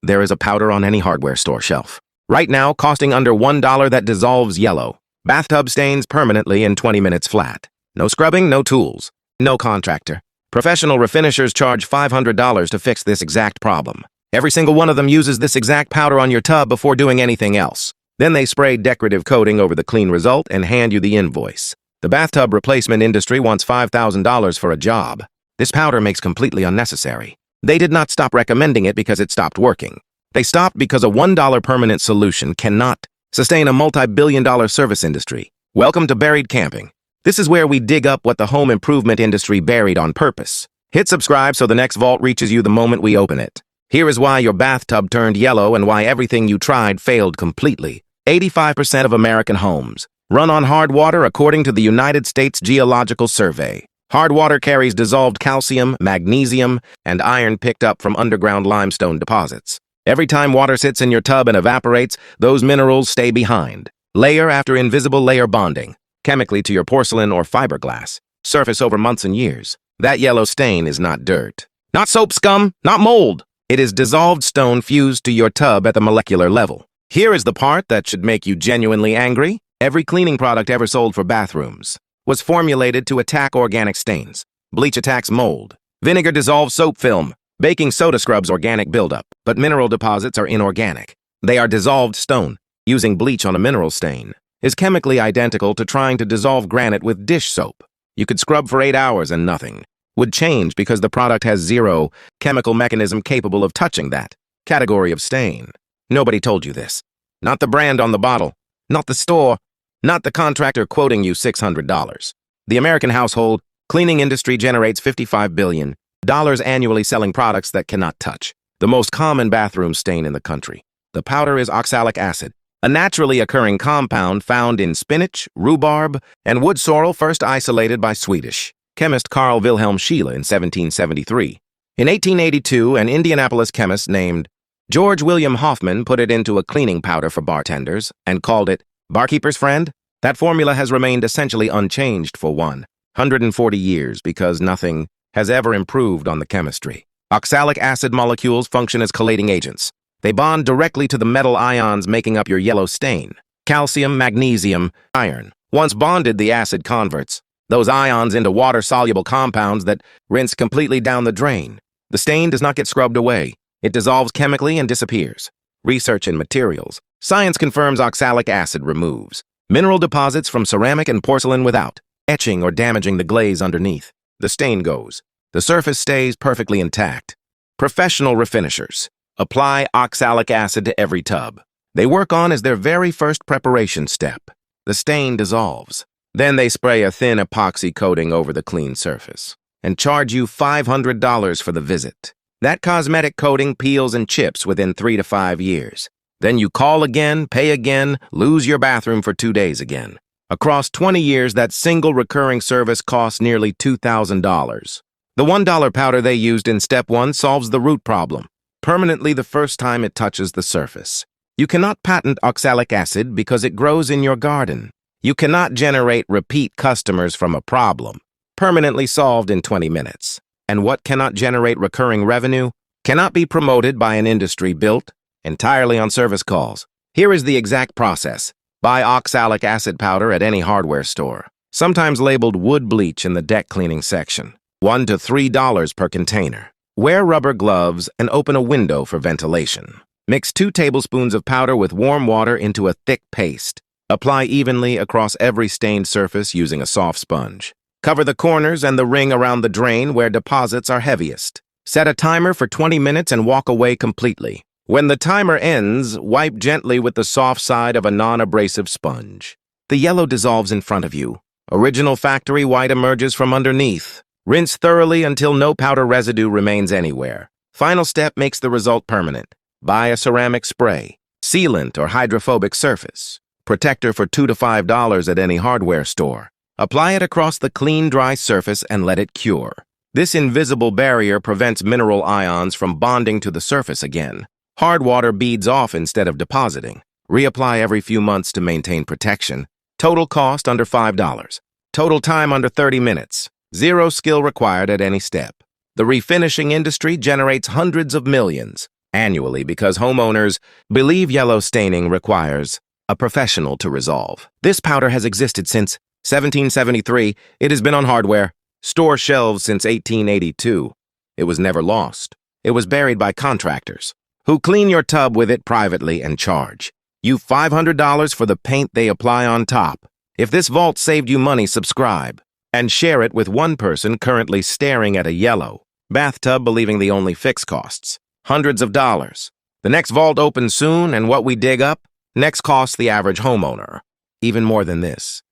there is a powder on any hardware store shelf. Right now, costing under $1 that dissolves yellow. Bathtub stains permanently in 20 minutes flat. No scrubbing, no tools, no contractor. Professional refinishers charge $500 to fix this exact problem. Every single one of them uses this exact powder on your tub before doing anything else. Then they spray decorative coating over the clean result and hand you the invoice. The bathtub replacement industry wants $5,000 for a job. This powder makes completely unnecessary. They did not stop recommending it because it stopped working. They stopped because a $1 permanent solution cannot sustain a multi-billion-dollar service industry. Welcome to Buried Camping. This is where we dig up what the home improvement industry buried on purpose. Hit subscribe so the next vault reaches you the moment we open it. Here is why your bathtub turned yellow and why everything you tried failed completely. 85% of American homes run on hard water according to the United States Geological Survey. Hard water carries dissolved calcium, magnesium, and iron picked up from underground limestone deposits. Every time water sits in your tub and evaporates, those minerals stay behind. Layer after invisible layer bonding, chemically to your porcelain or fiberglass, surface over months and years. That yellow stain is not dirt. Not soap scum, not mold. It is dissolved stone fused to your tub at the molecular level. Here is the part that should make you genuinely angry. Every cleaning product ever sold for bathrooms was formulated to attack organic stains. Bleach attacks mold. Vinegar dissolves soap film. Baking soda scrubs organic buildup, but mineral deposits are inorganic. They are dissolved stone. Using bleach on a mineral stain is chemically identical to trying to dissolve granite with dish soap. You could scrub for 8 hours and nothing would change because the product has zero chemical mechanism capable of touching that category of stain. Nobody told you this. Not the brand on the bottle, not the store, not the contractor quoting you $600. The American household cleaning industry generates $55 billion annually selling products that cannot touch. The most common bathroom stain in the country. The powder is oxalic acid, a naturally occurring compound found in spinach, rhubarb, and wood sorrel, first isolated by Swedish chemist Carl Wilhelm Scheele in 1773. In 1882, an Indianapolis chemist named George William Hoffman put it into a cleaning powder for bartenders and called it Barkeeper's Friend. That formula has remained essentially unchanged for 140 years because nothing has ever improved on the chemistry. Oxalic acid molecules function as chelating agents. They bond directly to the metal ions making up your yellow stain. Calcium, magnesium, iron. Once bonded, the acid converts those ions into water-soluble compounds that rinse completely down the drain. The stain does not get scrubbed away. It dissolves chemically and disappears. Research in materials. Science confirms oxalic acid removes mineral deposits from ceramic and porcelain without etching or damaging the glaze underneath. The stain goes. The surface stays perfectly intact. Professional refinishers apply oxalic acid to every tub. They work on as their very first preparation step. The stain dissolves. Then they spray a thin epoxy coating over the clean surface and charge you $500 for the visit. That cosmetic coating peels and chips within 3 to 5 years. Then you call again, pay again, lose your bathroom for 2 days again. Across 20 years, that single recurring service costs nearly $2,000. The $1 powder they used in step 1 solves the root problem, permanently the first time it touches the surface. You cannot patent oxalic acid because it grows in your garden. You cannot generate repeat customers from a problem, permanently solved in 20 minutes. And what cannot generate recurring revenue cannot be promoted by an industry built entirely on service calls. Here is the exact process. Buy oxalic acid powder at any hardware store, sometimes labeled wood bleach in the deck cleaning section. $1 to $3 per container. Wear rubber gloves and open a window for ventilation. Mix 2 tablespoons of powder with warm water into a thick paste. Apply evenly across every stained surface using a soft sponge. Cover the corners and the ring around the drain where deposits are heaviest. Set a timer for 20 minutes and walk away completely. When the timer ends, wipe gently with the soft side of a non-abrasive sponge. The yellow dissolves in front of you. Original factory white emerges from underneath. Rinse thoroughly until no powder residue remains anywhere. Final step makes the result permanent. Buy a ceramic spray, sealant or hydrophobic surface, protector for $2 to $5 at any hardware store. Apply it across the clean, dry surface and let it cure. This invisible barrier prevents mineral ions from bonding to the surface again. Hard water beads off instead of depositing. Reapply every few months to maintain protection. Total cost under $5. Total time under 30 minutes. Zero skill required at any step. The refinishing industry generates hundreds of millions. annually because homeowners believe yellow staining requires a professional to resolve. This powder has existed since 1773. It has been on hardware store shelves since 1882. It was never lost. It was buried by contractors, who clean your tub with it privately and charge you $500 for the paint they apply on top. If this vault saved you money, subscribe and share it with one person currently staring at a yellow bathtub, believing the only fix costs hundreds of dollars. The next vault opens soon, and what we dig up next costs the average homeowner even more than this.